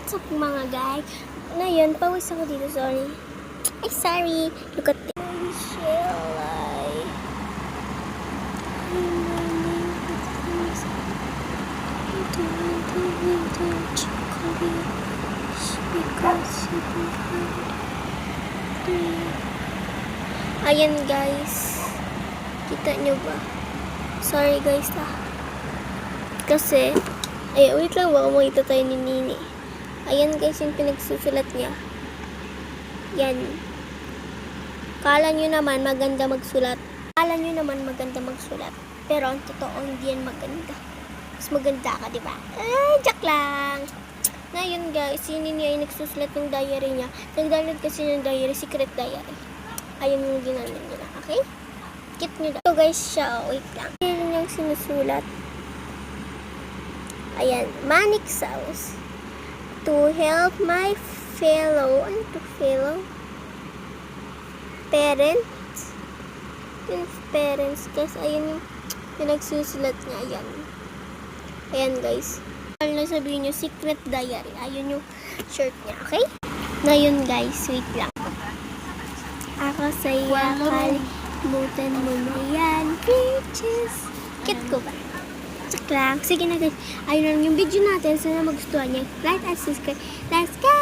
What's up mga guys? Ngayon, pawis ako dito, sorry. Ay, sorry. Look at this. Ayan guys. Kita nyo ba? Sorry guys Kasi, wait lang, baka makita tayo ni Nini. Ayan guys yung pinagsusulat niya. Yan. Kala nyo naman maganda magsulat. Pero ang totoo, hindi yan maganda. Mas maganda ka, diba? Joke lang. Ngayon guys, si Nini ay nagsusulat ng diary niya. Nag-download kasi ng diary, secret diary. Ayun yung ginamit nila, okay? Kit nyo daw. So guys siya, wait lang. Ayan yung sinusulat. Ayan, Manic Sauce. To help my fellow parents guys, ayun yung pinagsusulat niya. Ayan guys, na sabihin nyo secret diary, ayun yung shirt niya, okay? Ngayon guys, wait lang, ako saya, kalimutan mo na yan, bitches. Kit ko ba? Check lang. Sige na guys, ayun lang yung video natin. Sana magustuhan niya. Like and subscribe. Let's go!